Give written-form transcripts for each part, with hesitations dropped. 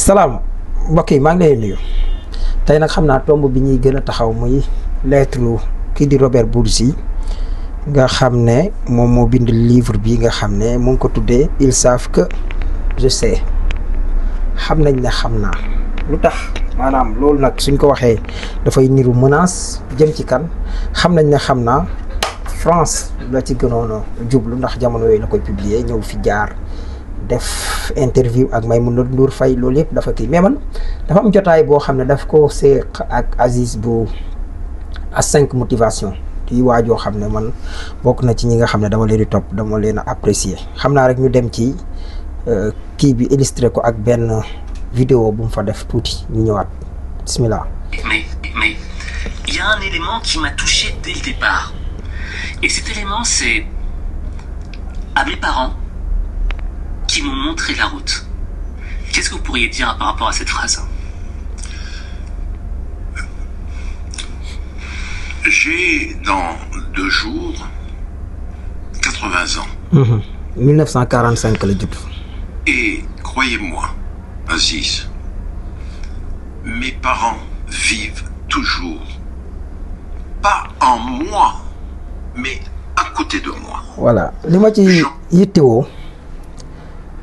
salaam mbokk yi maa ngi lay nuyu tey nag xam naa tomb bi ñuy gën a taxaw muy lettre kii di Robert Bourgi nga xam ne moom moo bind livre bi nga xam ne mu ngi ko tuddee ils savent que je sais xam nañ ne xam naa lu tax maanaam loolu nag suñ ko waxee dafay niru menace jëm ci kan xam nañ ne xam naa France la ci gënoon a jublu ndax jamono yooyu la koy publier ñëw fi jaar def interview ak Maïmouna Ndour Faye loolu yëpp dafa kii mais man dafa am jotaay boo xam ne daf ko seq ak Aziz bu A5 motivation di waajoo xam ne man bokk na ci ñi nga xam ne dama leen di topp dama leen a apprécier xam naa rek ñu dem ci kii bi illustré ko ak benn vidéo bu mu fa def tuuti ñu ñëwaat bismillah. Mais il y a un élément qui m'a touché dès le départ. Et cet élément, c'est à mes parents qui m'ont montré la route. Qu'est-ce que vous pourriez dire par rapport à cette phrase? J'ai dans 2 jours 80 ans. 1945 la judd. Et croyez-moi, Aziz, mes parents vivent toujours, pas en moi, mais à côté de moi. Voilà li ma ci yittewoo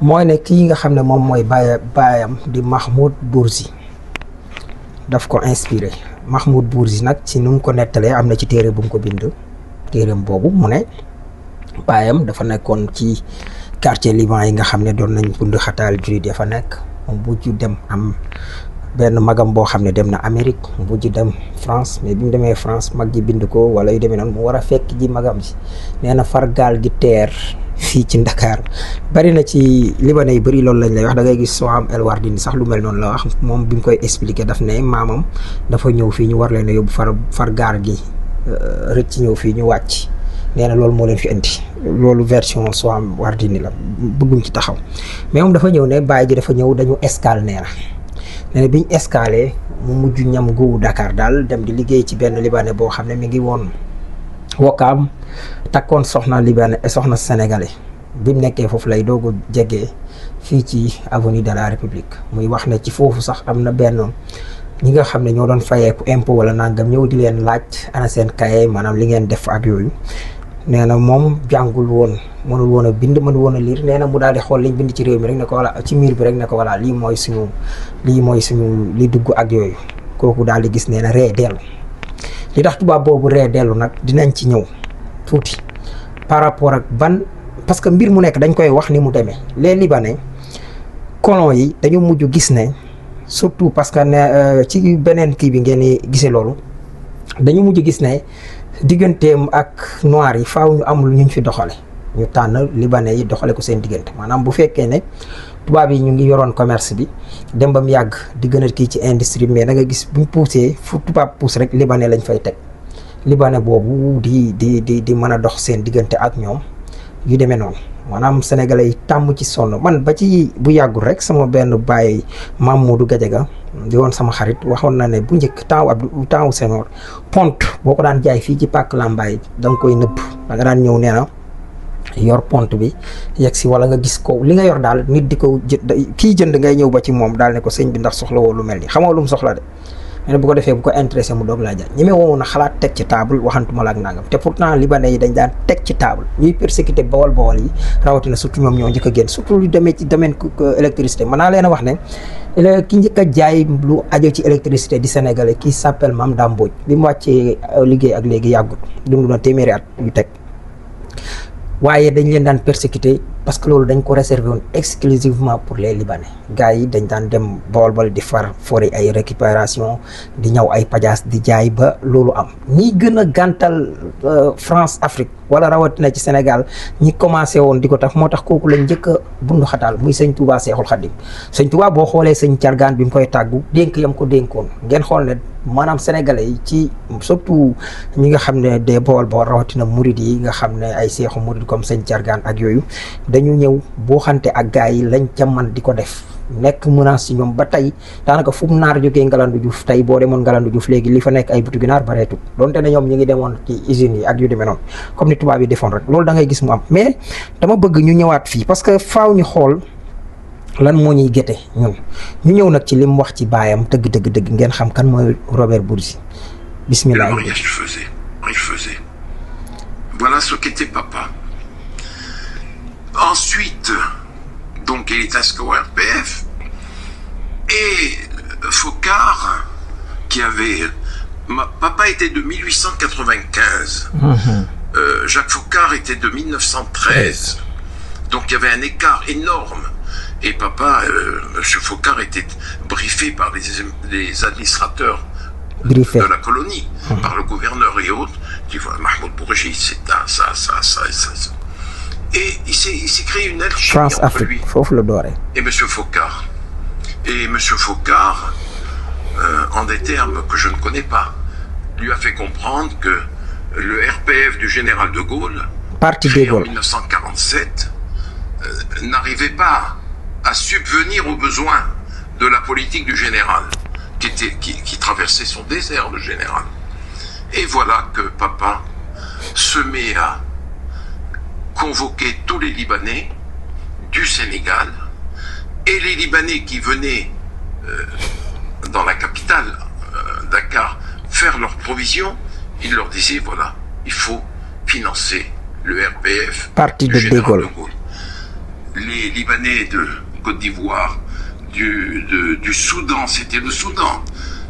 mooy ne kii nga xam ne moom mooy baayam di Mahmoud Bourgi daf ko inspiré Mahmoud Bourgi nag ci nu mu ko nettalee am na ci téere bu mu ko bind téereem boobu mu ne baayam dafa nekkoon ci quartier Liban yi nga xam ne doon nañ bund xataal jurit ya fa nekk mu mujj dem am benn magam boo xam ne dem na Amérique mu mujj dem France mais bi mu demee France mag ji bind ko wala yu demee noonu mu war a fekk ji magam ji nee na far gaal gi teer fii ci Dakar bari na ci libanais yi bëri loolu lañ lay wax da ngay gis Soham El Wardini sax lu mel noonu la wax moom bi mu koy expliquer daf ne maamam dafa ñëw fii ñu war leen a yóbbu far gaar gi rëcc ñëw fii ñu wàcc nee na loolu moo leen fi indi loolu version Soham Wardini la bëgguñ ci taxaw mais moom dafa ñëw ne baay ji dafa ñëw dañu escale nee na biñ escale mu mujj ñam gu Dakar daal dem di liggéey ci benn libanais boo xam ne mi ngi woon Wakaam takkoon soxna libanais soxna sénégalais bi mu nekkee foofu lay doog a jege fii ci avenue de la République muy wax ne ci foofu sax am na benn ñi nga xam ne ñoo doon fayeeku impôt wala nangam ñëw di leen laaj ana seen kaye maanaam li ngeen def ak yooyu nee na moom jàngul woon mënul woon a bind mënul woon a lire nee na mu daal di xool liñ bind ci réew mi rek ne ko voilà ci miir bi rek ne ko voilà lii mooy suñu li dugg ak yooyu kooku daal di gis nee na ree dellu li tax tubaab boobu ree dellu nag dinañ ci ñëw tuuti par rapport ak parce que mbir mu nekk dañ koy wax ni mu demee les libanais colons yi dañu mujj gis ne surtout parce que ne ci beneen kii bi ngeen di gisee loolu dañu mujj gis ne digganteem ak noir yi faaw ñu am lu ñu fi doxale ñu tànn libanais yi doxale ko seen diggante maanaam bu fekkee ne tubaab yi ñu ngi yoroon commerce bi dem ba mu yàgg di gën a kii ci industrie mais da nga gis buñ poussé fu tubaab pousse rek libanais lañ fay teg libanais boobu di mën a dox seen diggante ak ñoom yu demee noonu maanaam sénégalais yi tàmm ci sonn man ba ci bu yàggul rek sama benn baay Mamadou Gadiaga di woon sama xarit waxoon na ne bu njëkk temps Senghor pont boo ko daan jaay fii ci pàkk Lambaye da nga koy nëbb da nga daan ñëw nee na yor pont bi yegg si wala nga gis ko li nga yor daal nit di ko kii jënd ngay ñëw ba ci moom daal ne ko sëñ bi ndax soxla woo lu mel ni xamoo lu mu soxla de mais bu ko defee bu ko intéressé mu doog laa jaay ñi woon a xalaat teg ci table waxantuma la ak nangam te pourtant libanais yi dañ daan teg ci table ñuy persécuté bawal yi rawatina surtout ñoom ñoo njëkk a génn surtout lu demee ci domaine électricité mën naa leen a wax ne ki njëkk a jaay lu aju ci électricité di sénégalais qui s'appelle Mame Dame Mbodj bi mu wàccee liggéey ak léegi yàggut dund na téeméeri at yu teg waaye dañ leen daan persécuté parce que loolu dañ ko réservé woon exclusivement pour les libanais gars yi dañ daan dem bool di fori ay récupération di ñëw ay pajaas di jaay ba loolu am ñi gën a gàntal France Afrique wala rawatina ci Sénégal ñi commencé woon di ko tax moo tax kooku lañ njëkk a bundu xataal muy sëñ Touba Seexul Xadim sëñ Touba boo xoolee sëñ Cargaan bi mu koy tàggu dénk yam ko dénkoon ngeen xool ne maanaam sénégalais yi ci surtout ñi nga xam ne des bool rawatina murid yi nga xam ne ay seexu murid comme sëñ Cargaan ak yooyu dañu ñëw boo xante ak gars yi lañ ca man di ko def nekk menace ci ñoom ba tey daanaka fu mu naar jógee Ngalandou Diouf tey boo demoon Ngalandou Diouf léegi li fa nekk ay butigu naar bareetut donte ne ñoom ñu ngi demoon ci usines yi ak yu demee noonu comme ni tubaab yi defoon rek loolu da ngay gis mu am mais dama bëgg ñu ñëwaat fii parce que faaw ñu xool lan moo ñuy gete ñun ñu ñëw nag ci li mu wax ci baayam dëgg ngeen xam kan mooy Robert Bourgi. Bismillah. Le mariage il faisait. Voilà ce qu'était papa. Ensuite, donc il est inscrit au RPF et Foccart, qui avait... Papa était de 1895. Jacques Foccart était de 1913. Donc il y avait un écart énorme. Et papa, M. Foccart était briefé par les administrateurs de la colonie, par le gouverneur et autres, qui voient Mahmoud Bourgi, c'est ça. Et il s'est créé une alchimie entre lui et M. Foccart. Et M. Foccart, en des termes que je ne connais pas, lui a fait comprendre que le RPF du général de Gaulle, créé en 1947, n'arrivait pas à subvenir aux besoins de la politique du général, qui traversait son désert de général. Et voilà que papa se met à convoquer tous les Libanais du Sénégal et les Libanais qui venaient dans la capitale, Dakar, faire leurs provisions. Il leur disait, voilà, il faut financer le RPF du général de Gaulle. Les Libanais de Côte d'Ivoire, du Soudan, c'était le Soudan,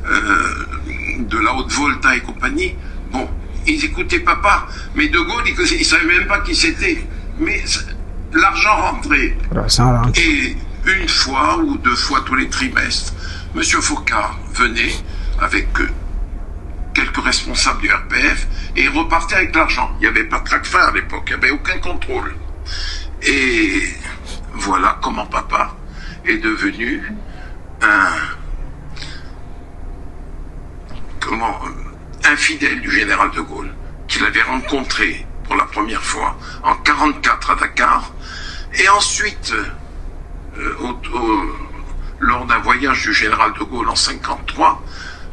de la Haute-Volta et compagnie, bon, ils écoutaient papa, mais de Gaulle, ils ne savaient même pas qui c'était. Mais l'argent rentrait. Et une fois ou deux fois tous les trimestres, M. Foccart venait avec quelques responsables du RPF et repartait avec l'argent. Il n'y avait pas de traque-fin à l'époque, il n'y avait aucun contrôle. Et voilà comment papa est devenu un fidèle du général de Gaulle, qu'il avait rencontré pour la première fois en 1944 à Dakar, et ensuite, lors d'un voyage du général de Gaulle en 1953,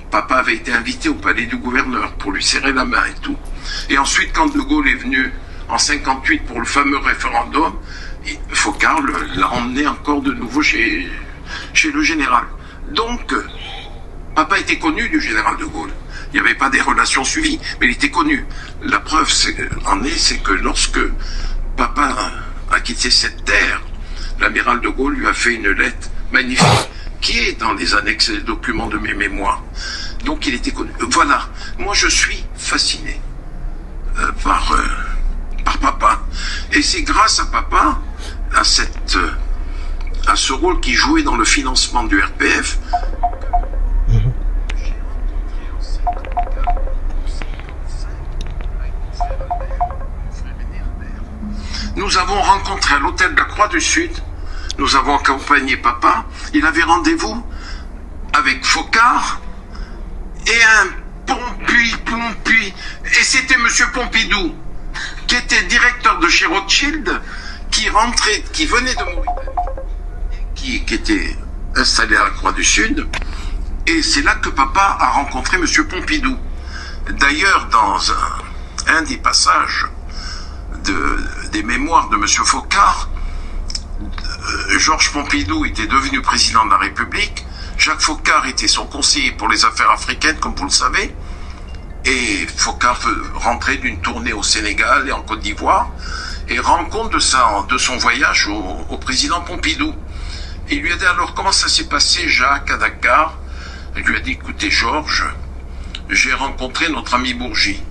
papa avait été invité au palais du gouverneur pour lui serrer la main et tout. Et ensuite, quand de Gaulle est venu en 1958 pour le fameux référendum, Foccart l'a emmené encore de nouveau chez le général. Donc, papa était connu du général de Gaulle. Il n'y avait pas des relations suivies, mais il était connu. La preuve c'est que lorsque papa a quitté cette terre, l'amiral de Gaulle lui a fait une lettre magnifique, qui est dans les annexes et les documents de mes mémoires. Donc il était connu. Voilà, moi je suis fasciné par papa. Et c'est grâce à papa, à ce rôle qu'il jouait dans le financement du RPF, nous avons rencontré à l'hôtel de la Croix du Sud, nous avons accompagné papa, il avait rendez-vous avec Foccart et un Pompuy, et c'était monsieur Pompidou, qui était directeur de chez Rothschild, qui venait de Mauritanie, qui était installé à la Croix du Sud, et c'est là que papa a rencontré monsieur Pompidou. D'ailleurs, dans un des passages des mémoires de M. Foccart, Georges Pompidou était devenu président de la République, Jacques Foccart était son conseiller pour les affaires africaines, comme vous le savez, et Foccart rentrait d'une tournée au Sénégal et en Côte d'Ivoire, et rend compte de son voyage au président Pompidou. Et il lui a dit, alors comment ça s'est passé, Jacques, à Dakar? Il lui a dit, écoutez Georges, j'ai rencontré notre ami Bourgi.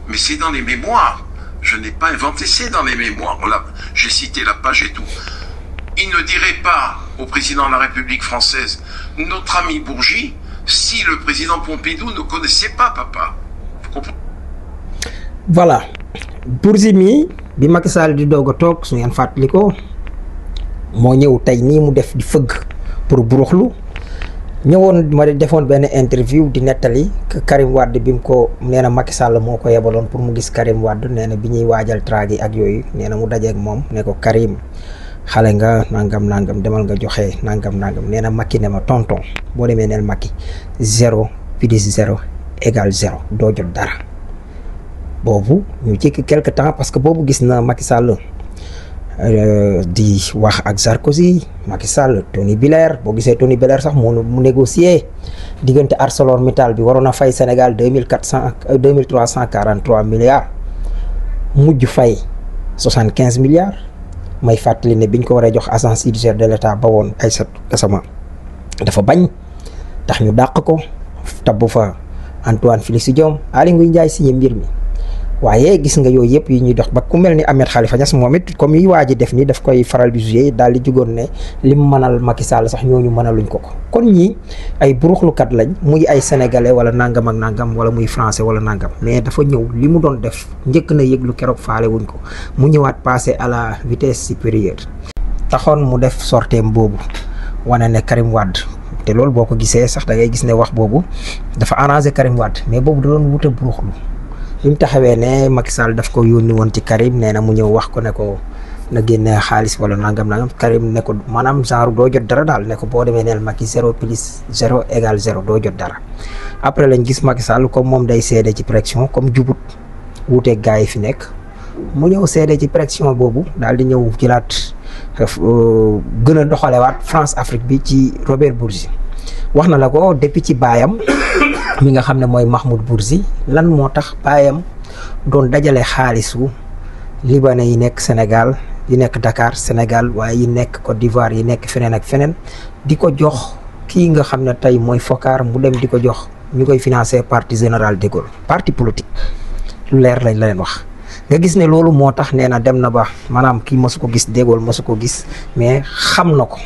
Mais c'est dans les mémoires. Je n'ai pas inventé, c'est dans les mémoires. Voilà, j'ai cité la page et tout. Il ne dirait pas au président de la République française, notre ami Bourgi, si le président Pompidou ne connaissait pas papa. Vous comprenez? Voilà. Bourgi mi bi Macky Sall di doog a toog su ngeen fàttali ko moo ñëw tey nii mu def di fëgg pour buruxlu ñëwoon ma defoon benn interview di nettali que Karim Wade bi mu ko nee na Macky Sall moo ko yebaloon pour mu gis Karim Wade nee na bi ñuy waajal traag yi ak yooyu nee na mu dajeeg moom ne ko Karim xale nga nangam demal nga joxe nangam nee na Macky ne ma tonton boo demee neel Macky 0 plus 0 égale 0 doo jot dara boobu ñu jékki quelque temps parce que boobu gis na Macky Sall di wax ak Sarkozy, Macky Sall, Tony Blair boo gisee Tony Blair sax mu négocier diggante ArcelorMittal bi waroon a fay Sénégal 2343 milliards mujj fay 75 milliards may fàttali ne biñ ko waree jox agence judiciaire de l'État ba woon Aïssatou Gassama dafa bañ tax ñu dàq ko tabbu fa Antoine Félix Diome Aly Ngouille Ndiaye signé mbir mi. waaye gis nga yooyu yëpp yi ñuy dox ba ku mel ni Ahmed Khalifa Niass moom it comme yi waa ji def ni daf koy faral di jouer daal di jugoon ne lim mënal Macky Sall sax ñooñu mënaluñ ko kon ñii ay buruxlukat lañ muy ay sénégalais wala nangam ak nangam wala muy français wala nangam mais dafa ñëw li mu doon def njëkk na yëglu keroog faale wuñ ko mu ñëwaat passé à la vitesse supérieure. taxoon mu def sorteem boobu wane ne Karim Wade te loolu boo ko gisee sax da ngay gis ne wax boobu dafa arrangé Karim Wade mais boobu da doon wute buruxlu. bi mu taxawee ne Macky Sall daf ko yónni woon ci Karim nee na mu ñëw wax ko ne ko na génne xaalis wala nangam Karim ne ko maanaam genre doo jot dara daal ne ko boo demee neel Macky 0 plus 0 égale 0 doo jot dara. après lañ gis Macky Sall comme moom day seede ci pression comme jubut wuuteeg gars yi fi nekk mu ñëw seede ci pression boobu daal di ñëw jëlaat gën a doxalewaat France Afrique bi ci Robert Bourgi wax na la ko depuis ci baayam. mi nga xam ne mooy Mahmoud Bourgi lan moo tax baayam doon dajale xaalisu libanais yi nekk Sénégal yi nekk Dakar Sénégal waaye yi nekk Côte d'Ivoire yi nekk feneen ak feneen di ko jox kii nga xam ne tey mooy Foccart mu dem di ko jox ñu koy financer parti général de Gaulle parti politique lu leer lañ la leen wax. nga gis ne loolu moo tax nee na dem na ba maanaam kii mësu ko gis de Gaulle mësu ko gis mais xam na ko.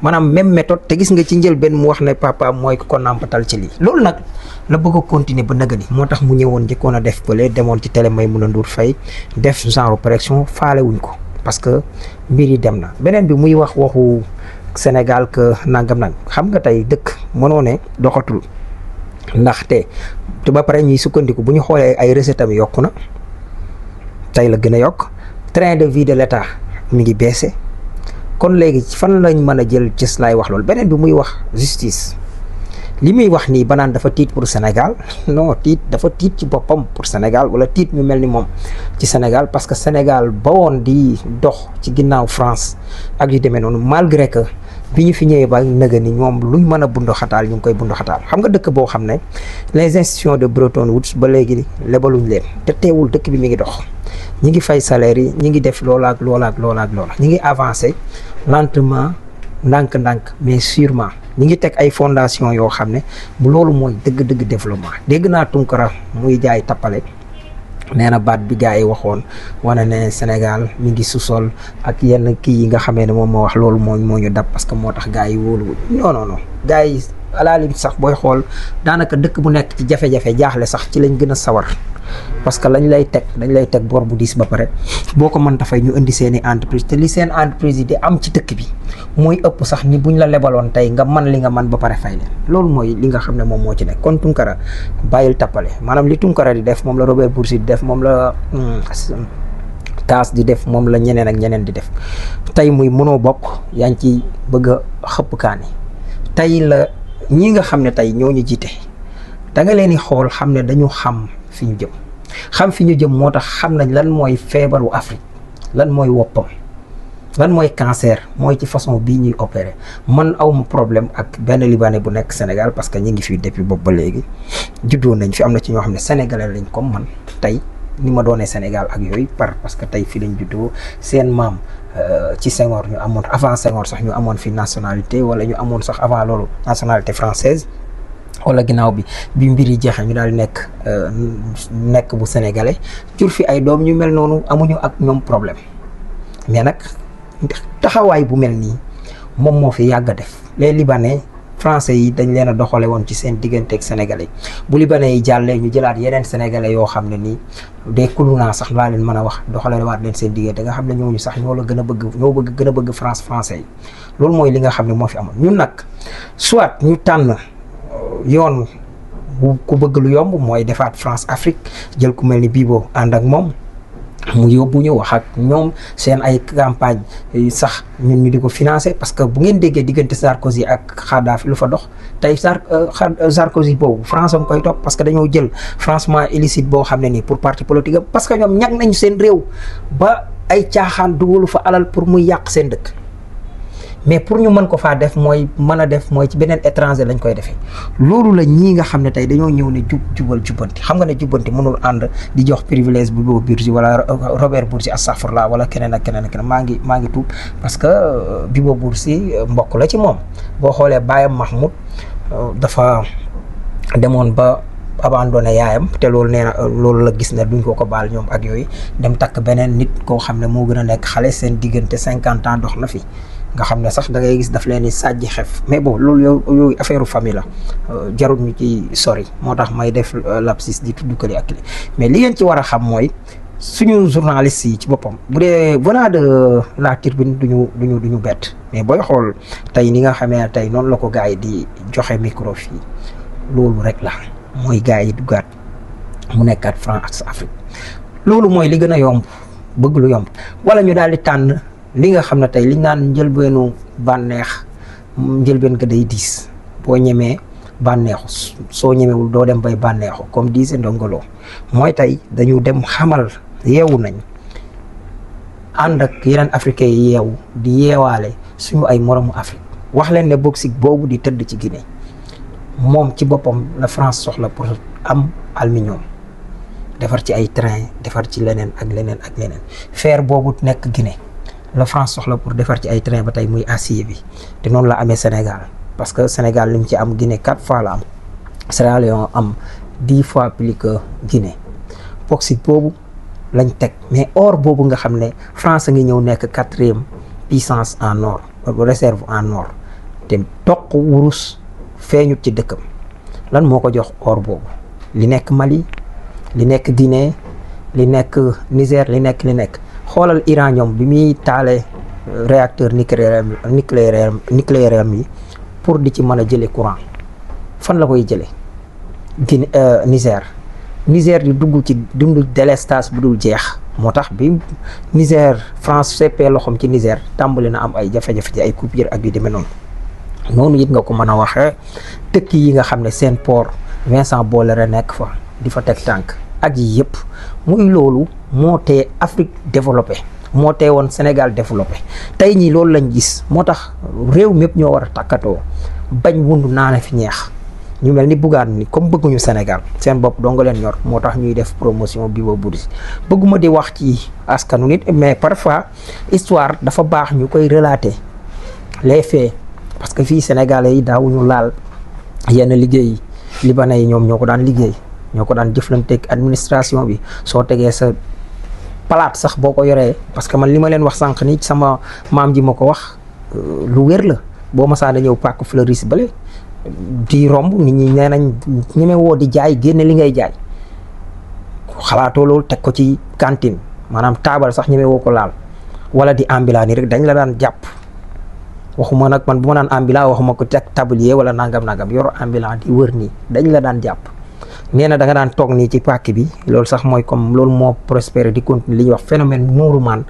maanaam même méthode te gis nga ci njëlbeen mu wax ne papa mooy ko nàmpatal ci lii loolu nag la bëgg a continuer ba nëgëni moo tax mu ñëwoon njëkkoon a def pële demoon ci télé Maïmouna Ndour Faye def genre pression faale wuñ ko parce que mbir yi dem na. beneen bi muy wax waxu Sénégal que nangam xam nga tey dëkk mënoo ne doxatul ndaxte te ba pare ñuy sukkandiku bu ñu xoolee ay recettes am yokku na tey la gën a yokk train de vie de l'État mi ngi baissé. kon léegi fan lañ mën a jël cës laay wax loolu beneen bi muy wax justice li muy wax nii banaan dafa tiit pour Sénégal non dafa tiit ci boppam pour Sénégal wala tiit ñu mel ni moom ci Sénégal parce que Sénégal ba woon di dox ci ginnaaw France ak yu demee noonu malgré que bi ñu fi ñëwee ba nëga ni ñoom luñ mën a bunduxataal ñu ngi koy bunduxataal xam nga dëkk boo xam ne les institutions de Bretton Woods ba léegi lebaluñ leen te teewul dëkk bi mi ngi dox ñi ngi fay salaire yi ñi ngi def loola ak loola ñi ngi avancé lentement ndànk-ndànk mais sûrement ñi ngi teg ay fondation yoo xam ne bu loolu mooy dëgg-dëgg développement dégg naa Tunkara muy jaay tappale nee na baat bi gars yi waxoon wane ne Sénégal mi ngi sous-sol ak yenn kii yi nga xamee ne moom moo wax loolu moo ñu dab parce que moo tax gars yi wóoluwul non gars yi à la limite sax booy xool daanaka dëkk bu nekk ci jafe-jafe jaaxle sax ci lañ gën a sawar parce que dañ lay teg bor bu diis ba pare boo ko mën ta fay ñu indi seeni entreprise te li seen entreprise yi di am ci dëkk bi mooy ëpp sax ni buñ la lebaloon tey nga man li nga man ba pare fay leen loolu mooy li nga xam ne moom moo ci nekk kon Tunkara bàyyil tappale maanaam li Tunkara di def moom la Robert Bourgi di def moom la Kaas di def moom la ñeneen ak ñeneen di def tey muy mënoo bokk yaa ngi ci bëgg a xëpp kaani tey la ñi nga xam ne tey ñoo ñu jiite da nga leen di xool xam ne dañu xam fi ñu jëm moo tax xam nañ lan mooy feebaru Afrique lan mooy woppam lan mooy cancer mooy ci façon bii ñuy opérer man awma problème ak benn libanais bu nekk Sénégal parce que ñi ngi fi depuis boobu ba léegi juddoo nañ fi am na ci ñoo xam ne sénégalais lañ comme man tey ni ma doonee Sénégal ak yooyu parce que tey fi lañ juddoo seen maam ci Senghor ñu amoon avant Senghor sax ñu amoon fi nationalité wala ñu amoon sax avant loolu nationalité française wala ginnaaw bi mbir yi jeexee ñu daal di nekk bu sénégalais jur fi ay doom ñu mel noonu amuñu ak ñoom problème mais nag taxawaay bu mel nii moom moo fi yàgg a def les libanais français yi dañ leen a doxale woon ci seen diggante ak sénégalais bu libanais yi jàllee ñu jëlaat yeneen sénégalais yoo xam ne nii des kulunaa sax laa leen mën a wax doxale waat leen seen diggante nga xam ne ñooñu sax ñoo la gën a bëgg France français yi loolu mooy li nga xam ne moo fi amoon ñun nag soit ñu tànn yoon bu ku bëgg lu yomb mooy defaat France Afrique jël ku mel ni Bibo ànd ak moom mu yóbbu ñu wax ak ñoom seen ay campagne sax ñun ñu di ko financer parce que bu ngeen déggee diggante Sarkozy ak Kadhafi lu fa dox tey Sarkozy boobu France am koy topp parce que dañoo jël financement illicite boo xam ne nii pour parti politique parce que ñoom ñag nañu seen réew ba ay caaxaan dugalu fa alal pour muy yàq seen dëkk mais pour ñu mën ko faa def mooy mën a def mooy ci beneen étranger lañ koy defee loolu la ñii nga xam ne tey dañoo ñëw ne jubal jubbanti xam nga ne jubbanti mënul ànd di jox privilège Bibo Bourgi wala Robert Bourgi astafurlah wala keneen ak keneen ak keneen maa ngi tuub parce que Bibo Bourgi mbokk la ci moom boo xoolee baayam Mahmoud dafa demoon ba abandonné yaayam te loolu nee na loolu la gis ne duñ ko baal ñoom ak yooyu dem takk beneen nit koo xam ne moo gën a nekk xale seen diggante 50 ans dox na fi nga xam ne sax da ngay gis daf leen di sàjji xef mais bon loolu yooyu affaire famille la jarul ñu ci sori moo tax may def lapsus di tudd ko li ak li mais li ngeen ci war a xam mooy suñu journalistes yi ci boppam bu dee venant de la Tribune duñu bett mais booy xool tey ni nga xamee tey noonu la ko gars yi di joxe micro fii loolu rek la mooy gars yi duggaat mu nekkaat France Afrique loolu mooy li gën a yomb bëgg lu yomb wala ñu daal di tànn li nga xam ne tey liñ naan njëlbeenu bànneex njëlbeen ga day diis boo ñemee bànneexu soo ñemewul doo dem bay bànneexu comme disait Ndongo Lo mooy tey dañu dem xamal yeewu nañ ànd ak yeneen africains yi yeewu di yeewaale suñu ay moromu Afrique wax leen ne bauxite boobu di tëdd ci Guinée moom ci boppam la France soxla pour am aluminium defar ci ay train defar ci leneen ak leneen ak leneen fer boobu nekk Guinée la France soxla pour defar ci ay train ba tey muy acier bi te noonu la amee Sénégal parce que Sénégal li mu ci am Guinée 4 fois la am Sierra Leone am 10 fois plus que Guinée bauxite boobu lañ teg mais or boobu nga xam ne France a ngi ñëw nekk 4e puissance en or réserve en or te toq wurus feeñut ci dëkkam lan moo ko jox or boobu li nekk Mali li nekk Guinée li nekk Niger li nekk xoolal Iran ñoom bi muy taale réacteur nucléaire yi pour di ci mën a jëlee courant fan la koy jëlee Guinée Niger di dugg ci dundu délestage bu dul jeex moo tax bi Niger France seppee loxoom ci Niger tàmbali na am ay jafe-jafe ci ay coupure ak yu demee noonu it nga ko mën a waxee dëkk yi nga xam ne seen port Vincent Bolloré nekk fa di fa teg tànk ak yi yëpp muy loolu moo tee Afrique développé moo tee woon Sénégal développé tey ñii loolu lañ gis moo tax réew mépp ñoo war a takkatoo bañ wundu naane fi ñeex ñu mel ni Bougane ni comme bëgguñu Sénégal seen bopp doo nga leen ñor moo tax ñuy def promotion Bibo Bourgi bëgguma di wax ci askanu nit mais parfois histoire dafa baax ñu koy relater les faits parce que fii Sénégalais yi daawuñu laal yenn liggéey libanais yi ñoom ñoo ko daan liggéey ñoo ko daan jëflanteeg administration bi soo tegee sa palaat sax boo ko yoree parce que man li ma leen wax sànq ni sama maam ji ma ko wax lu wér la boo masaa da ñëw pàkk fleuriste bale di romb nit ñi nee nañ ñeme woo di jaay génne li ngay jaay xalaatoo loolu teg ko ci cantine maanaam taabal sax ñeme woo ko laal wala di ambulant nii rek dañ la daan jàpp waxuma nag man bu ma naan ambulant waxuma ko teg tablier wala nangam yor ambulant di wër nii dañ la daan jàpp nee na da nga daan toog nii ci pàkk bi loolu sax mooy comme loolu moo prospéré di continuer li ñuy wax phénomène nuuru maan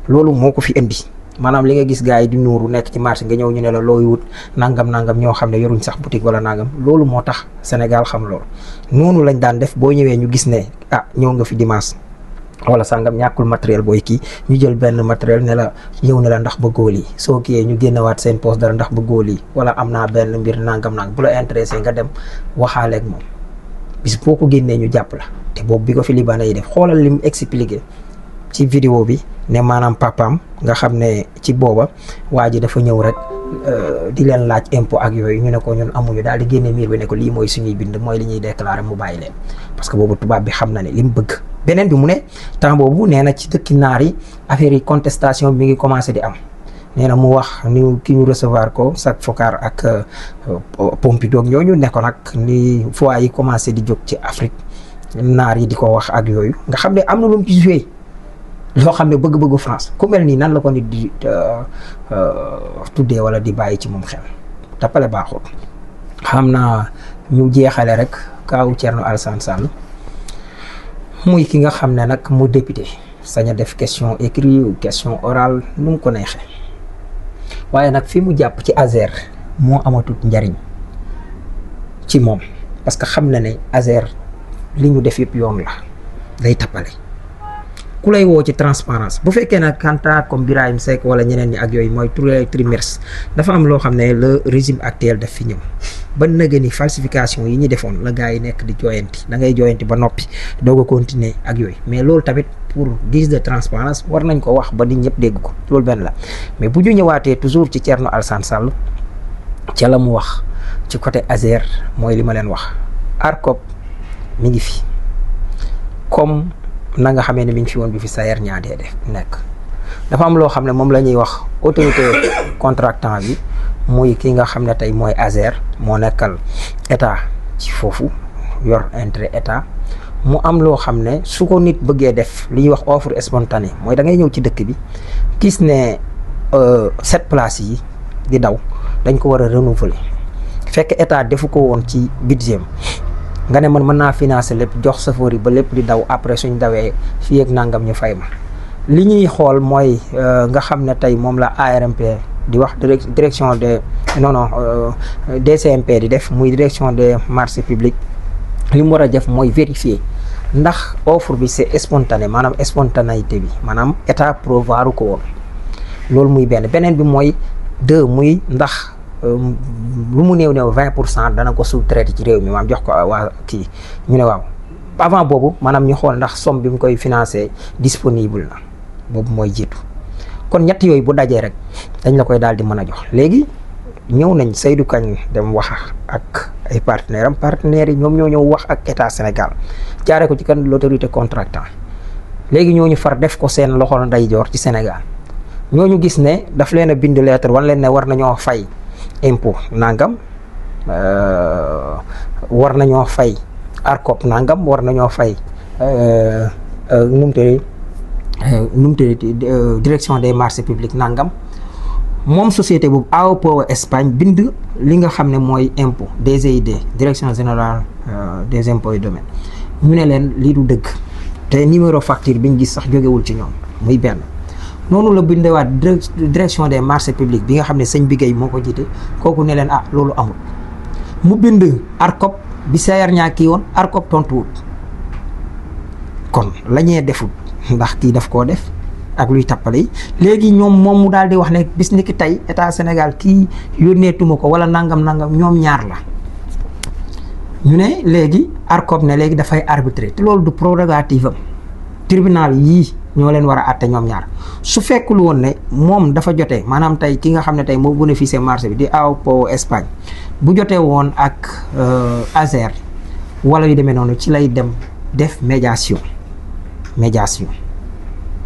loolu moo ko fi indi maanaam li nga gis gars yi di nuuru nekk ci marché nga ñëw ñu ne la looy wut nangam ñoo xam ne yoruñ sax boutique wala nangam loolu moo tax Sénégal xam loolu noonu lañ daan def boo ñëwee ñu gis ne ñëw nga fi dimanche wala sangam ñàkkul matériel booy kii ñu jël benn matériel ne la ñëw ne la ndax bëggoo lii soo kiyee ñu génnewaat seen poste dara ndax bëggoo lii wala am naa benn mbir nangam bu la intéressé nga dem waxaaleeg moom bis boo ko génnee ñu jàpp la te boobu bi ko fi libanais yi def xoolal li mu expliqué ci vidéo bi ne maanaam papaam nga xam ne ci booba waa ji dafa ñëw rek di leen laaj impôt ak yooyu ñu ne ko ñun amuñu daal di génne miir bi ne ko lii mooy suñuy bind mooy li ñuy déclaré mu bàyyi leen parce que boobu tubaab bi xam na ne li mu bëgg. beneen bi mu ne temps boobu nee na ci dëkki naar yi affaire yi contestation bi mi ngi commencé di am nee na mu wax ni ki ñu recevoir ko Jacques Foccart ak Pompidou ñooñu ne ko nag ni fois yi commencé di jóg ci Afrique naar yi di ko wax ak yooyu nga xam ne am na lu mu ci joué loo xam ne bëgg-bëggu France ku mel nii nan la ko nit di tuddee wala di bàyyi ci moom xel tappale baaxul. xam naa ñu jeexale rek kaawu Thierno Alassane Sall muy ki nga xam ne nag mu député sañ a def question écrite ou question orale nu mu ko neexee waaye nag fi mu jàpp ci Azer moo amatut njariñ ci moom parce que xam na ne Azer li ñu def yëpp yoon la day tappale ku lay woo ci transparence bu fekkee nag kanta comme Birahim Seck wala ñeneen ñi ak yooyu mooy trimestre dafa am loo xam ne le régime actuel daf fi ñëw ba nëgë ni falsification yi ñu defoon la gars yi nekk di jooyanti da ngay jooyanti ba noppi doog a continuer ak yooyu mais loolu tamit pour guise de transparence war nañ ko wax ba nit ñëpp dégg ko loolu benn la mais bu ñu ñëwaatee toujours ci Thierno Alassane Sall ca la mu wax ci côté Azer mooy li ma leen wax ARCOP mi ngi fi comme na nga xamee ne mi ngi fi woon bi fi Sayer ñaadee def nekk dafa am loo xam ne moom la ñuy wax autorité contractant bi muy ki nga xam ne tey mooy Azer moo nekkal état ci foofu yor intérêt état mu am loo xam ne su ko nit bëggee def li ñuy wax offre spontanée mooy da ngay ñëw ci dëkk bi gis ne 7 places yi di daw dañ ko war a renouveler fekk état defu ko woon ci budget nga ne man mën naa financer lépp jox chauffeur yi ba lépp di daw après suñ dawee fii ak nangam ñu fay ma li ñuy xool mooy nga xam ne tey moom la ARMP di wax direction de DCMP di def muy direction des marchés publics li mu war a def mooy vérifier ndax offre bi c'est spontané maanaam spontanéité bi maanaam état prévoir ko woon loolu muy beneen bi mooy 2 muy ndax lu mu néew 20% dana ko sous-traité ci réew mi maanaam jox ko waa kii ñu ne waaw avant boobu maanaam ñu xool ndax somme bi mu koy financé disponible na boobu mooy jiitu kon ñett yooyu bu dajee rek dañ la koy daal di mën a jox léegi ñëw nañ Seydou Kane dem wax ak ay partenaires yi ñoom ñoo ñëw wax ak état Sénégal jaaree ko ci kan l'autorité contractant léegi ñooñu far def ko seen loxo ndeyjoor ci Sénégal ñooñu gis ne daf leen a bind lettre wan leen ne war nañoo fay impôt nangam war nañoo fay ARCOP nangam war nañoo fay nu mu tëddee direction des marchés publics nangam moom société boobu AOPO Espagne bind li nga xam ne mooy impôt DGID direction générale des impôts et domaines ñu ne leen lii du dëgg te numéro facture bi ñu gis sax jógewul ci ñoom muy benn. noonu la bindewaat direction des marchés publics bi nga xam ne sëñ bi Guèye moo ko jiite kooku ne leen loolu amul mu bind ARCOP bi Sayer ñaa kii woon ARCOP tontuwul kon la ñee deful ndax kii daf koo def ak luy tappale yi léegi ñoom moom mu daal di wax ne bis ni ki tey état Sénégal kii yónneetuma ko wala nangam ñoom ñaar la ñu ne léegi ARCOP ne léegi dafay arbitrer te loolu du prérogative am tribunal yii ñoo leen war a àtte ñoom ñaar su fekkul woon ne moom dafa jotee maanaam tey ki nga xam ne tey moo bénéficié marché bi di AOPO Espagne bu jotee woon ak Azer wala yu demee noonu ci lay dem def médiation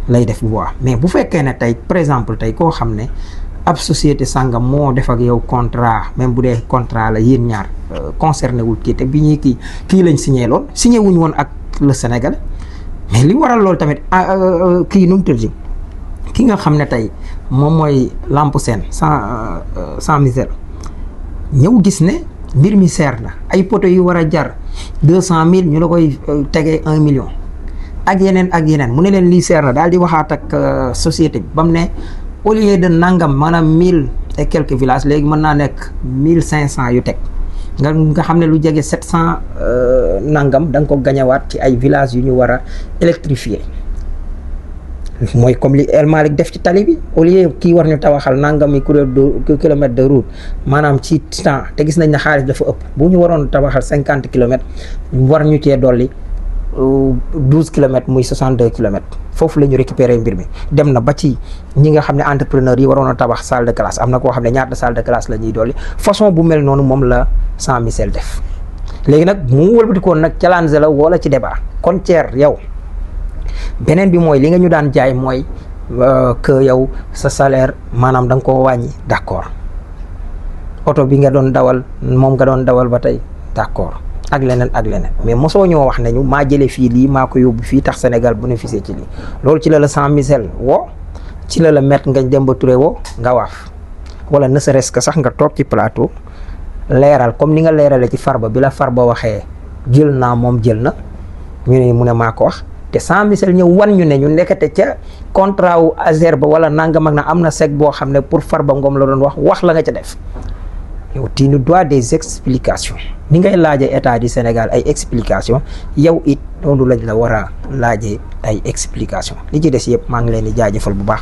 lay def bu baax mais bu fekkee ne tey par exemple tey koo xam ne ab société sangam moo def ak yow contrat même bu dee contrat la yéen ñaar concerné wul kii te bi ñuy kii lañ signé wuñ woon ak le Sénégal. mais li waral loolu tamit kii nu mu tëdd ki nga xam ne tey moom mooy lamp seen sans misère ñëw gis ne mbir mi seer na ay poto yu war a jar 200 000 ñu la koy tegee 1 million ak yeneen mu ne leen lii seer na daal di waxaat ak société bi ba mu ne au lieu de nangam maanaam 1000 et quelques villages léegi mën naa nekk 1500 yu teg nga xam ne lu jege 700 nangam da nga ko gañewaat ci ay villages yu ñu war a électrifier mooy comme li El Malick def ci tali bi au lieu kii war ñu tabaxal nangami kilomètre de route maanaam ci temps te gis nañ ne xaalis dafa ëpp bu ñu waroon tabaxal 50 kilomètres war ñu cee dolli 12 kilomètres muy 62 kilomètres foofu la ñu récupérer mbir mi dem na ba ci ñi nga xam ne entrepreneur yi waroon a tabax salle de classe am na koo xam ne ñaata salle de classe la ñuy dolli façon bu mel noonu moom la Jean Michel def léegi nag mu wëlbatikoon nag challenge la wala ci débat kon Thier yow beneen bi mooy li nga ñu daan jaay mooy que yow sa salaire maanaam da nga koo wàññi d'accord oto bi nga doon dawal moom nga doon dawal ba tey d'accord ak leneen mais mosoo ñoo wax nañu maa jëlee fii lii maa ko yóbbu fii tax Sénégal bénéficier ci lii loolu ci la Jean Michel woo ci la Maître Ngagne Demba Touré woo nga waaf wala ne serait-ce que sax nga toog ci plateau leeral comme ni nga leerale ci Farba bi la Farba waxee jël naa moom jël na ñu ne mu ne maa ko wax te Jean Michel ñëw wan ñu ne ñu nekkate ca contrat wu Azer ba wala nangam ak na am na sec boo xam ne pour Farba Ngom la doon wax la nga ca def yow tu nous dois des explications ni ngay laajee état du Sénégal ay explications yow it noonu lañ la war a laajee ay explications li ci des yëpp maa ngi leen di jaajëfal bu baax.